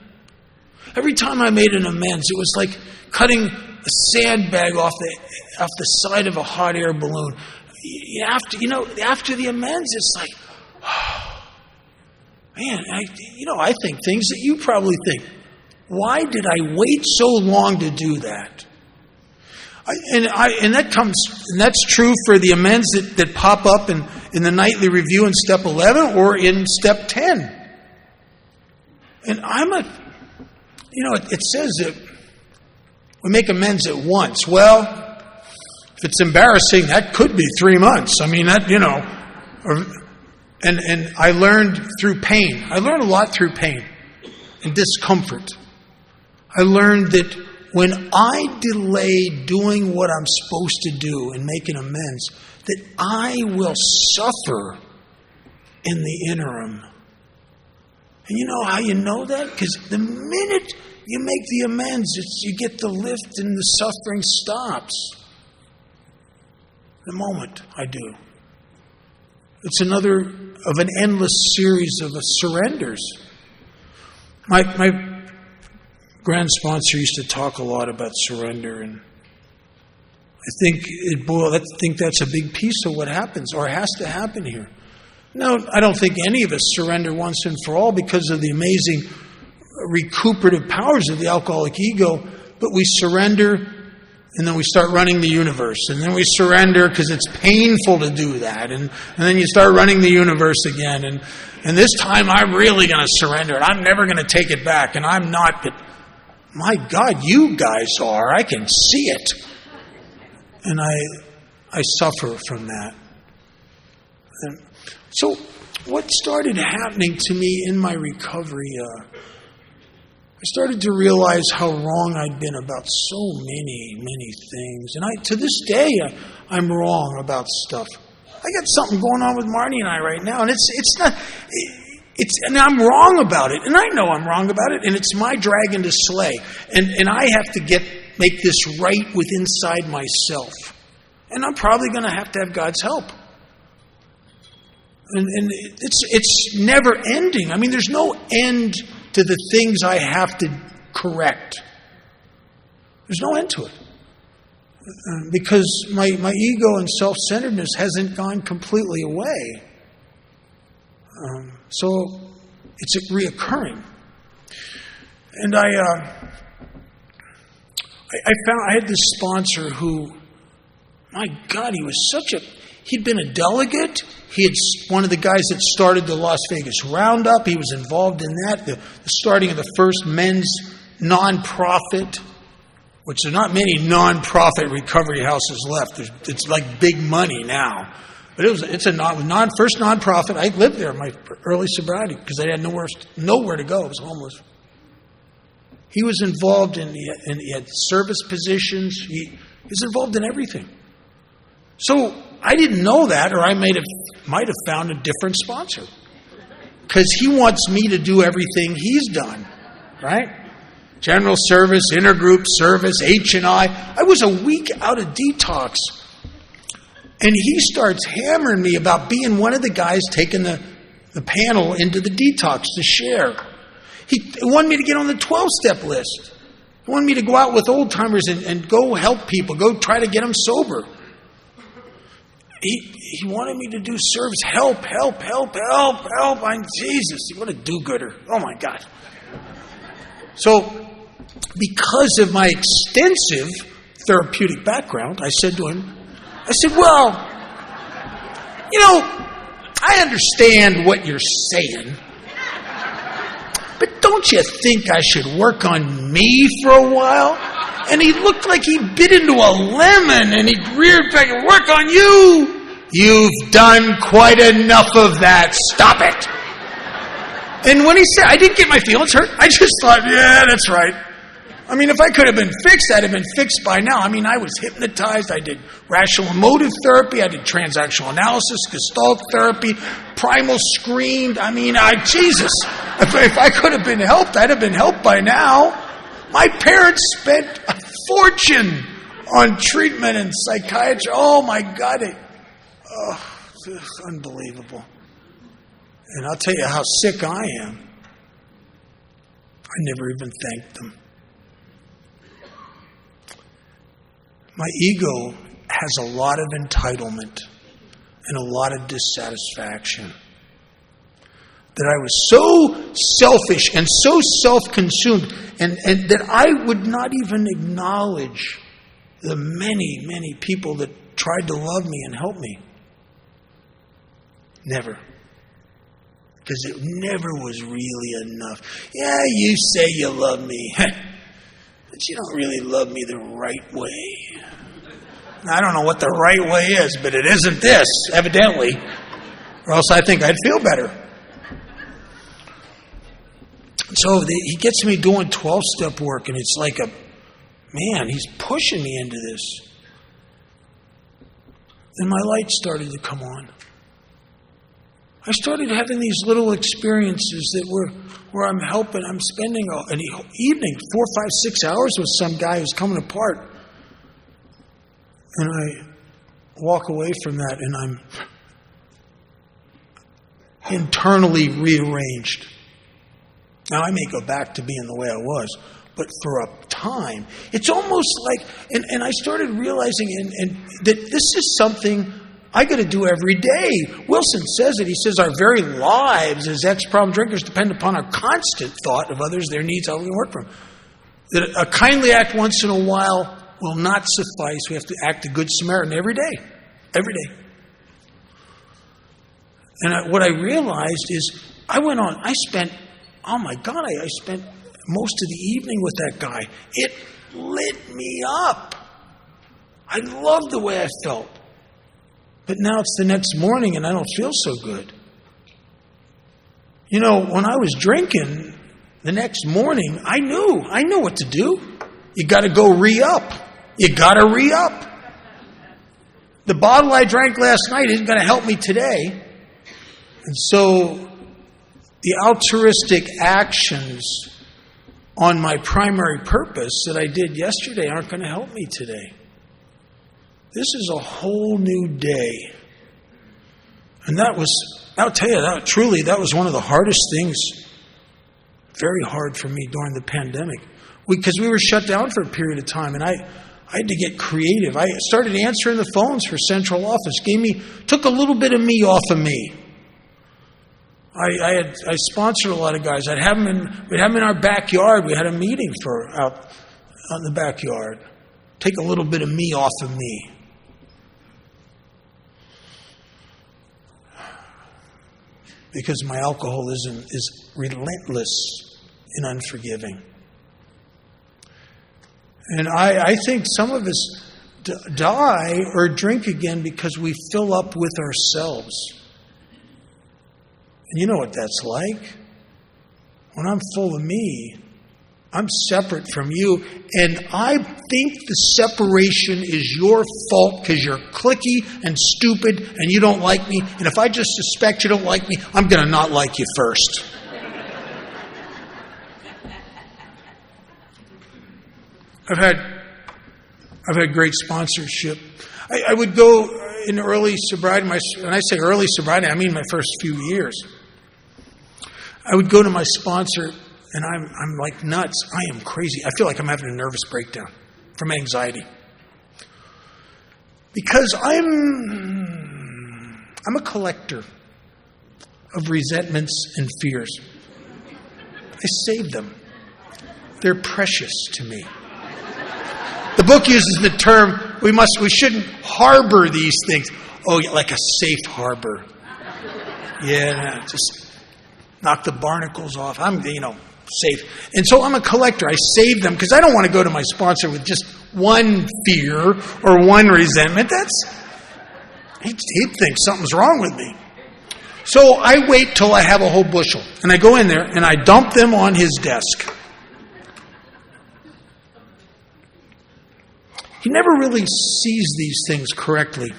Speaker 1: Every time I made an amends, it was like cutting a sandbag off the side of a hot air balloon. After the amends, it's like, man, I think things that you probably think. Why did I wait so long to do that? And that's true for the amends that pop up in the nightly review in step 11 or in step 10. And it says that we make amends at once. Well, if it's embarrassing, that could be 3 months. I mean, and I learned through pain. I learned a lot through pain and discomfort. I learned that when I delay doing what I'm supposed to do and making amends, that I will suffer in the interim. And you know how you know that? Because the minute you make the amends, you get the lift and the suffering stops. The moment I do. It's another of an endless series of surrenders. My grand sponsor used to talk a lot about surrender, and I think that's a big piece of what happens or has to happen here. No, I don't think any of us surrender once and for all because of the amazing recuperative powers of the alcoholic ego, but we surrender and then we start running the universe, and then we surrender because it's painful to do that, and then you start running the universe again, and this time I'm really going to surrender, and I'm never going to take it back, and I'm not, but my God, you guys are. I can see it. And I suffer from that. And so what started happening to me in my recovery, I started to realize how wrong I'd been about so many, many things. And to this day, I'm wrong about stuff. I got something going on with Marty and I right now, and it's not... and I'm wrong about it, and I know I'm wrong about it, and it's my dragon to slay, and I have to make this right within inside myself, and I'm probably going to have God's help, and it's never ending. I mean, there's no end to the things I have to correct. There's no end to it, because my ego and self-centeredness hasn't gone completely away. So it's reoccurring. And I found I had this sponsor who, my God, he He'd been a delegate. He had one of the guys that started the Las Vegas Roundup. He was involved in that, the starting of the first men's nonprofit, which there are not many nonprofit recovery houses left. It's like big money now. But it's a first nonprofit. I lived there in my early sobriety because I had nowhere to go. I was homeless. He was involved he had service positions. He was involved in everything. So I didn't know that, or I might have found a different sponsor. Because he wants me to do everything he's done, right? General service, intergroup service, H&I. I was a week out of detox. And he starts hammering me about being one of the guys taking the panel into the detox to share. He wanted me to get on the 12-step list. He wanted me to go out with old-timers and go help people, go try to get them sober. He wanted me to do service. Help. I'm Jesus. What a do-gooder. Oh, my God. So, because of my extensive therapeutic background, I said to him, well, I understand what you're saying, but don't you think I should work on me for a while? And he looked like he bit into a lemon, and he reared back and work on you. You've done quite enough of that. Stop it. And when he said, I didn't get my feelings hurt. I just thought, yeah, that's right. I mean, if I could have been fixed, I'd have been fixed by now. I mean, I was hypnotized. I did rational emotive therapy. I did transactional analysis, Gestalt therapy, primal screamed. I mean, Jesus. If I could have been helped, I'd have been helped by now. My parents spent a fortune on treatment and psychiatry. Oh, my God. It's unbelievable. And I'll tell you how sick I am. I never even thanked them. My ego has a lot of entitlement and a lot of dissatisfaction. That I was so selfish and so self-consumed and that I would not even acknowledge the many, many people that tried to love me and help me. Never. Because it never was really enough. Yeah, you say you love me. But you don't really love me the right way. I don't know what the right way is, but it isn't this, evidently. Or else I think I'd feel better. So he gets me doing 12-step work, and it's like he's pushing me into this. Then my light started to come on. I started having these little experiences where I'm helping. I'm spending an evening, 4, 5, 6 hours with some guy who's coming apart. And I walk away from that and I'm internally rearranged. Now, I may go back to being the way I was, but for a time, it's almost like, and I started realizing that this is something I got to do every day. Wilson says it. He says our very lives as ex-problem drinkers depend upon our constant thought of others, their needs, how we can work for them. That a kindly act once in a while will not suffice. We have to act a good Samaritan every day. Every day. And what I realized is I spent most of the evening with that guy. It lit me up. I loved the way I felt. But now it's the next morning and I don't feel so good. When I was drinking the next morning, I knew what to do. You got to go re-up. You got to re-up. The bottle I drank last night isn't going to help me today. And so the altruistic actions on my primary purpose that I did yesterday aren't going to help me today. This is a whole new day. And I'll tell you, that was one of the hardest things, very hard for me during the pandemic. Because we were shut down for a period of time, and I had to get creative. I started answering the phones for central office, took a little bit of me off of me. I sponsored a lot of guys. We'd have them in our backyard. We had a meeting out in the backyard. Take a little bit of me off of me. because my alcoholism is relentless and unforgiving. And I think some of us die or drink again because we fill up with ourselves. And you know what that's like. When I'm full of me, I'm separate from you, and I think the separation is your fault because you're cliquey and stupid and you don't like me. And if I just suspect you don't like me, I'm going to not like you first. I've had great sponsorship. I would go in early sobriety. When I say early sobriety, I mean my first few years. I would go to my sponsor, and I'm like nuts. I am crazy. I feel like I'm having a nervous breakdown from anxiety. Because I'm a collector of resentments and fears. I save them. They're precious to me. The book uses the term, we shouldn't harbor these things. Oh, yeah, like a safe harbor. Yeah, just knock the barnacles off. I'm, safe. And so I'm a collector. I save them because I don't want to go to my sponsor with just one fear or one resentment. He'd think something's wrong with me. So I wait till I have a whole bushel. And I go in there and I dump them on his desk. He never really sees these things correctly.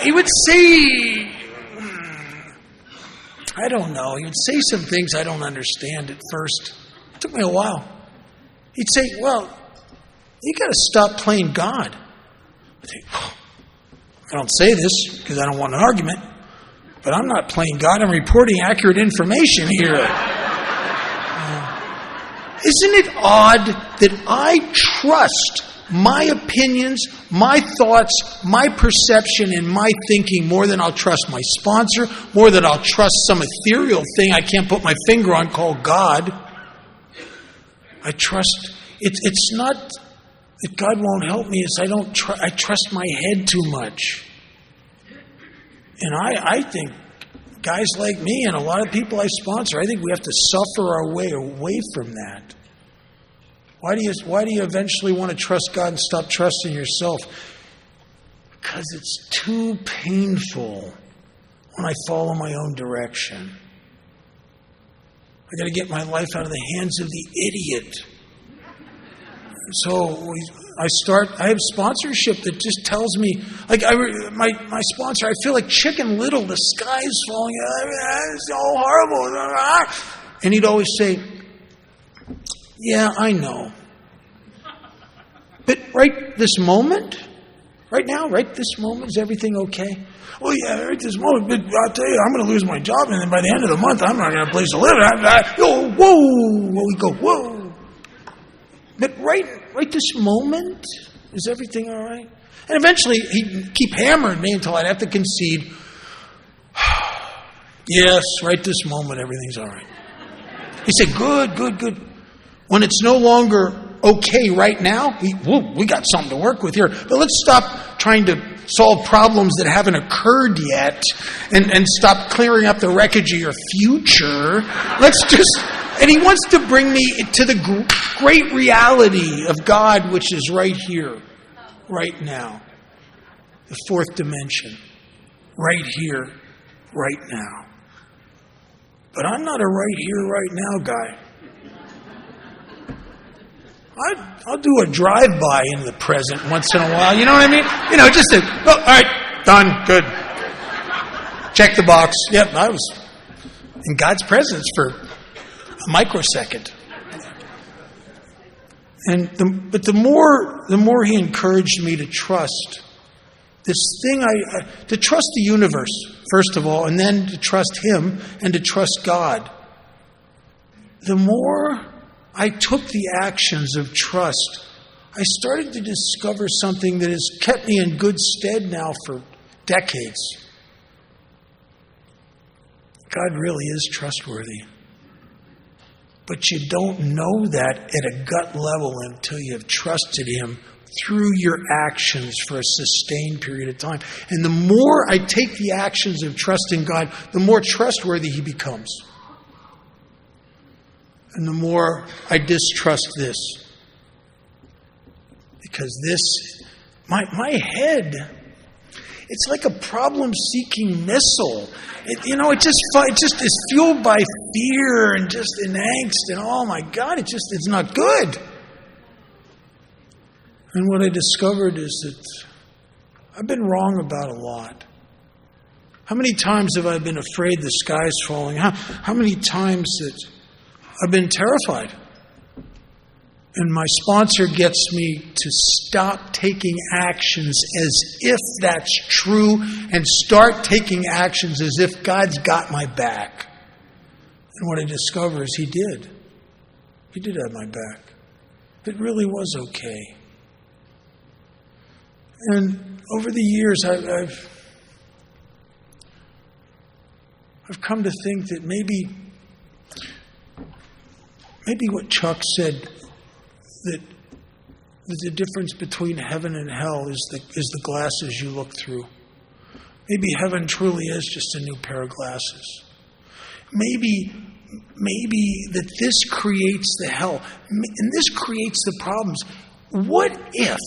Speaker 1: He would say, I don't know. He would say some things I don't understand at first. It took me a while. He'd say, well, you got to stop playing God. I think, I don't say this because I don't want an argument, but I'm not playing God. I'm reporting accurate information here. Isn't it odd that I trust my opinions, my thoughts, my perception, and my thinking more than I'll trust my sponsor, more than I'll trust some ethereal thing I can't put my finger on called God? I trust. It's not that God won't help me. It's I trust my head too much. And I think guys like me and a lot of people I sponsor, I think we have to suffer our way away from that. Why do you eventually want to trust God and stop trusting yourself? Because it's too painful when I follow my own direction. I got to get my life out of the hands of the idiot. So I have sponsorship that just tells me, like my sponsor, I feel like Chicken Little, the sky is falling, it's all horrible. And he'd always say, yeah, I know. But right this moment, right now, right this moment, is everything okay? Oh, yeah, right this moment, but I'll tell you, I'm going to lose my job, and then by the end of the month, I'm not going to have a place to live. We go, whoa. But right this moment, is everything all right? And eventually, he'd keep hammering me until I'd have to concede, yes, right this moment, everything's all right. He said, good. When it's no longer okay right now, we got something to work with here. But let's stop trying to solve problems that haven't occurred yet and stop clearing up the wreckage of your future. And he wants to bring me to the great reality of God, which is right here, right now. The fourth dimension, right here, right now. But I'm not a right here, right now guy. I'll do a drive-by into the present once in a while. You know what I mean? All right, done, good. Check the box. Yep, I was in God's presence for a microsecond. But the more he encouraged me to trust this thing, to trust the universe, first of all, and then to trust him and to trust God. The more I took the actions of trust, I started to discover something that has kept me in good stead now for decades. God really is trustworthy. But you don't know that at a gut level until you've trusted him through your actions for a sustained period of time. And the more I take the actions of trusting God, the more trustworthy He becomes. And the more I distrust this. Because this, my head, it's like a problem-seeking missile. It just is fueled by fear and just an angst, and oh my God, it's not good. And what I discovered is that I've been wrong about a lot. How many times have I been afraid the sky's falling? How many times that I've been terrified? And my sponsor gets me to stop taking actions as if that's true and start taking actions as if God's got my back. And what I discover is He did. He did have my back. It really was okay. And over the years, I've come to think that maybe what Chuck said, that the difference between heaven and hell is the glasses you look through. Maybe heaven truly is just a new pair of glasses. Maybe that this creates the hell, and this creates the problems. What if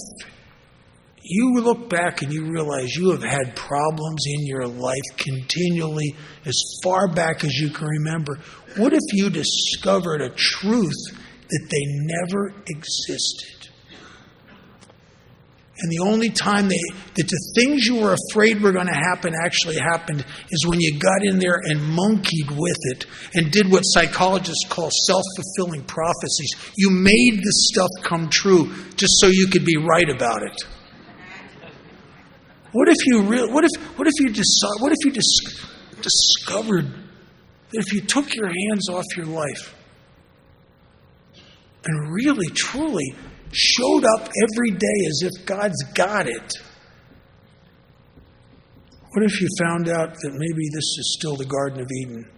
Speaker 1: you look back and you realize you have had problems in your life continually as far back as you can remember? What if you discovered a truth that they never existed? And the only time that the things you were afraid were going to happen actually happened is when you got in there and monkeyed with it and did what psychologists call self-fulfilling prophecies. You made the stuff come true just so you could be right about it. What if you discovered that if you took your hands off your life and really, truly showed up every day as if God's got it? What if you found out that maybe this is still the Garden of Eden?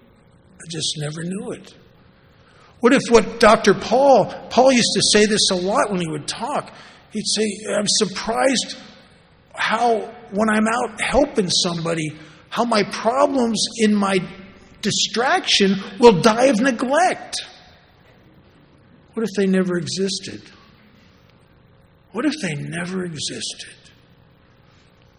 Speaker 1: I just never knew it. What if what Dr. Paul used to say this a lot when he would talk. He'd say, I'm surprised how when I'm out helping somebody, how my problems in my distraction will die of neglect. What if they never existed? What if they never existed?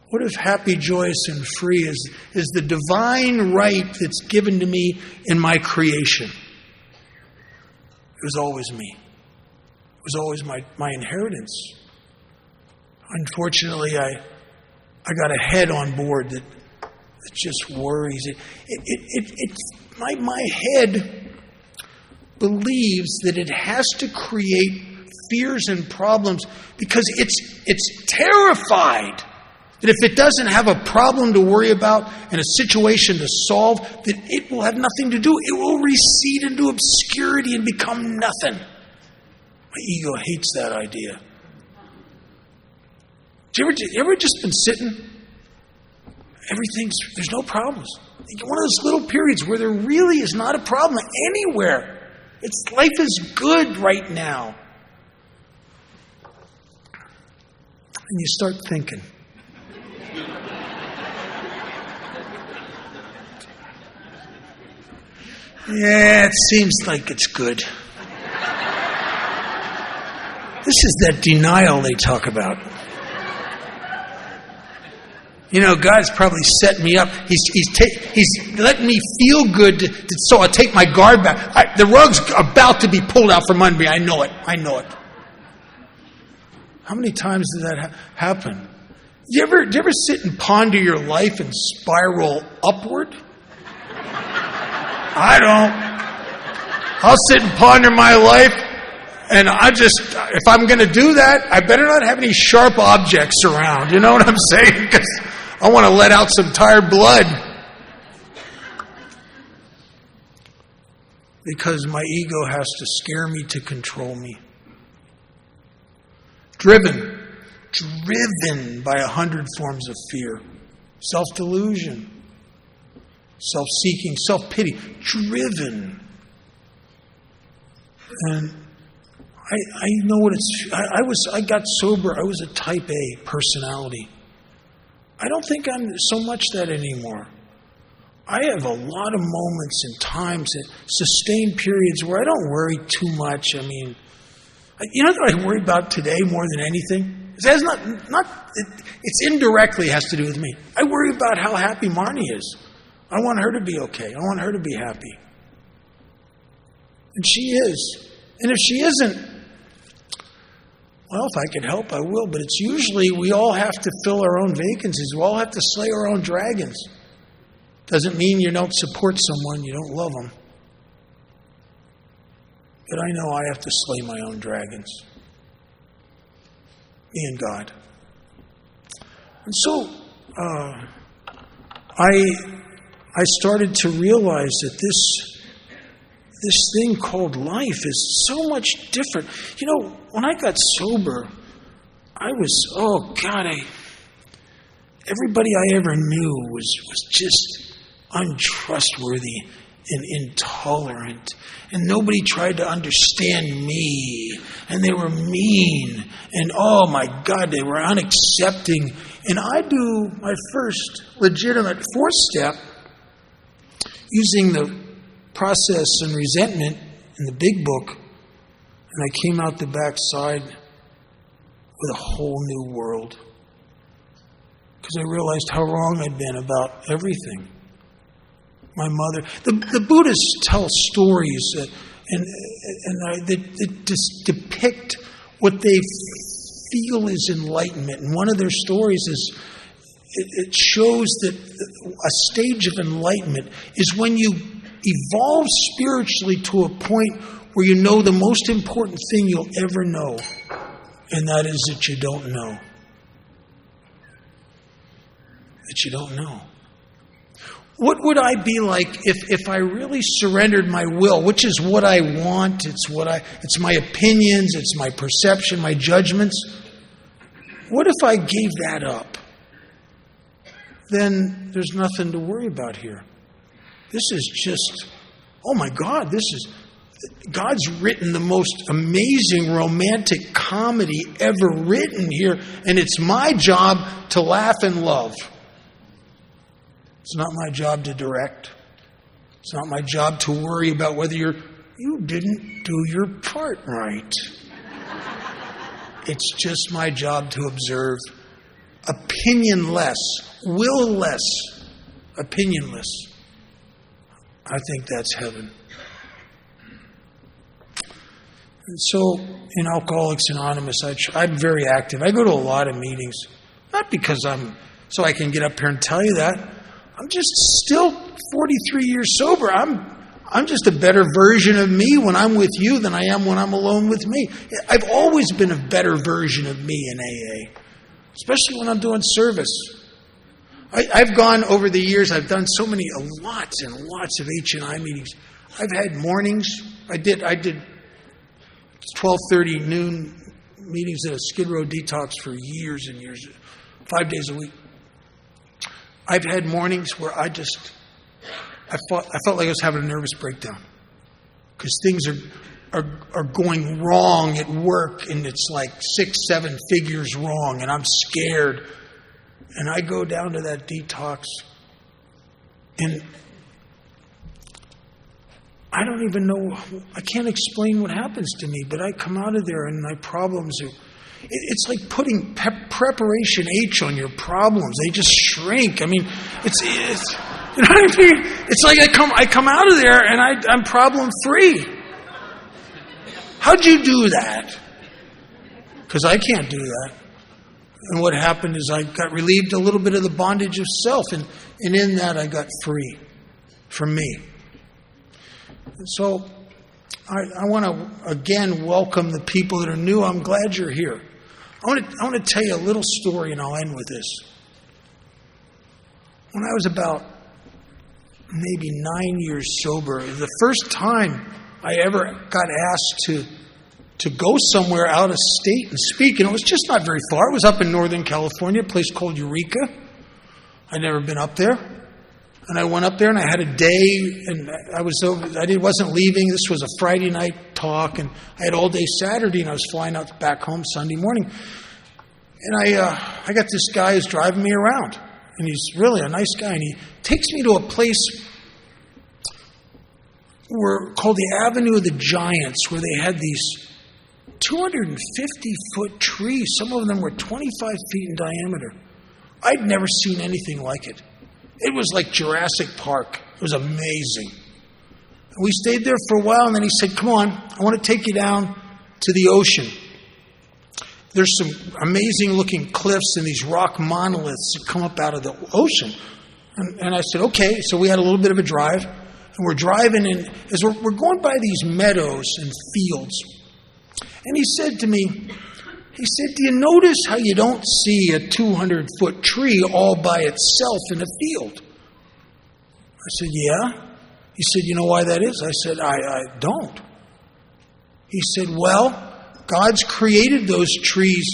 Speaker 1: What if happy, joyous, and free is the divine right that's given to me in my creation? It was always me. It was always my inheritance. Unfortunately, I got a head on board that just worries. My head believes that it has to create fears and problems because it's terrified that if it doesn't have a problem to worry about and a situation to solve, that it will have nothing to do. It will recede into obscurity and become nothing. My ego hates that idea. You ever just been sitting? There's no problems. One of those little periods where there really is not a problem anywhere. Life is good right now. And you start thinking. Yeah, it seems like it's good. This is that denial they talk about. God's probably setting me up. He's letting me feel good so I take my guard back. The rug's about to be pulled out from under me. I know it. How many times does that happen? Do you ever sit and ponder your life and spiral upward? I don't. I'll sit and ponder my life, and if I'm going to do that, I better not have any sharp objects around. You know what I'm saying? Because I want to let out some tired blood. Because my ego has to scare me to control me. Driven by 100 forms of fear. Self-delusion. Self-seeking, self-pity. Driven. And I know what I got sober. I was a type A personality. I don't think I'm so much that anymore. I have a lot of moments and times and sustained periods where I don't worry too much. I mean, you know what I worry about today more than anything? It has it's indirectly has to do with me. I worry about how happy Marnie is. I want her to be okay. I want her to be happy. And she is. And if she isn't, well, if I can help, I will. But it's usually we all have to fill our own vacancies. We all have to slay our own dragons. Doesn't mean you don't support someone, you don't love them. But I know I have to slay my own dragons. Me and God. And so I started to realize that this thing called life is so much different. You know, when I got sober, I was, everybody I ever knew was just untrustworthy and intolerant. And nobody tried to understand me. And they were mean. And oh my God, they were unaccepting. And I do my first legitimate fourth step using the process and resentment in the big book. And I came out the backside with a whole new world. Because I realized how wrong I'd been about everything. My mother. The Buddhists tell stories that depict what they feel is enlightenment. And one of their stories is it shows that a stage of enlightenment is when you evolve spiritually to a point where you know the most important thing you'll ever know, and that is that you don't know. That you don't know. What would I be like if I really surrendered my will, which is what I want, it's my opinions, it's my perception, my judgments. What if I gave that up? Then there's nothing to worry about here. This is just, oh my God, God's written the most amazing romantic comedy ever written here, and it's my job to laugh and love. It's not my job to direct. It's not my job to worry about whether you didn't do your part right. It's just my job to observe. Opinionless, will-less, opinionless. I think that's heaven. And so, in Alcoholics Anonymous, I'm very active. I go to a lot of meetings. Not because so I can get up here and tell you that. I'm just still 43 years sober. I'm just a better version of me when I'm with you than I am when I'm alone with me. I've always been a better version of me in AA, especially when I'm doing service. I've gone over the years, I've done lots and lots of H&I meetings. I've had mornings. I did 12:30 noon meetings at a Skid Row Detox for years and years, 5 days a week. I've had mornings where I felt like I was having a nervous breakdown because things are going wrong at work, and it's like 6-7 figures wrong, and I'm scared. And I go down to that detox, and I don't even know, I can't explain what happens to me, but I come out of there and my problems are, it's like putting preparation H on your problems. They just shrink. I mean, it's you know what I mean? It's like I come out of there and I'm problem free. How'd you do that? Because I can't do that. And what happened is I got relieved a little bit of the bondage of self, and in that I got free from me. And so I want to again welcome the people that are new. I'm glad you're here. I want to tell you a little story, and I'll end with this. When I was about maybe 9 years sober, the first time I ever got asked to go somewhere out of state and speak, and it was just not very far. It was up in Northern California, a place called Eureka. I'd never been up there. And I went up there and I had a day, and I wasn't leaving. This was a Friday night talk, and I had all day Saturday, and I was flying out back home Sunday morning. And I got this guy who's driving me around, and he's really a nice guy, and he takes me to a place called the Avenue of the Giants, where they had these 250-foot trees. Some of them were 25 feet in diameter. I'd never seen anything like it. It was like Jurassic Park. It was amazing. And we stayed there for a while, and then he said, come on, I want to take you down to the ocean. There's some amazing-looking cliffs and these rock monoliths that come up out of the ocean. And I said, okay. So we had a little bit of a drive, and we're driving, and as we're going by these meadows and fields, and he said to me, he said, do you notice how you don't see a 200-foot tree all by itself in a field? I said, yeah. He said, you know why that is? I said, I don't. He said, well, God's created those trees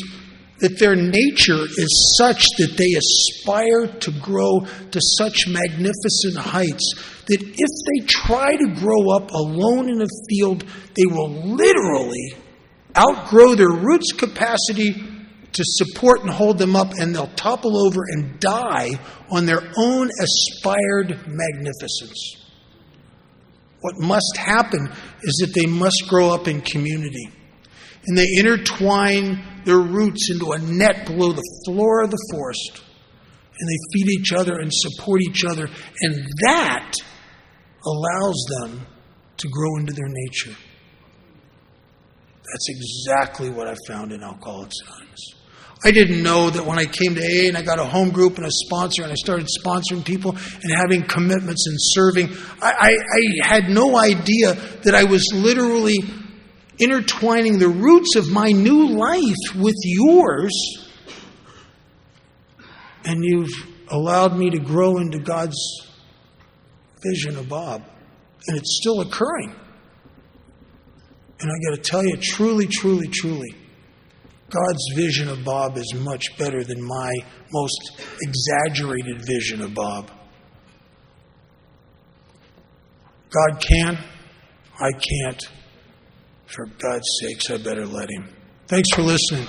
Speaker 1: that their nature is such that they aspire to grow to such magnificent heights that if they try to grow up alone in a field, they will literally outgrow their roots capacity to support and hold them up, and they'll topple over and die on their own aspired magnificence. What must happen is that they must grow up in community. And they intertwine their roots into a net below the floor of the forest. And they feed each other and support each other. And that allows them to grow into their nature. That's exactly what I found in Alcoholics Anonymous. I didn't know that when I came to AA and I got a home group and a sponsor and I started sponsoring people and having commitments and serving, I had no idea that I was literally intertwining the roots of my new life with yours, and you've allowed me to grow into God's vision of Bob. And it's still occurring. And I got to tell you, truly, truly, truly, God's vision of Bob is much better than my most exaggerated vision of Bob. God can, I can't. For God's sakes, I better let him. Thanks for listening.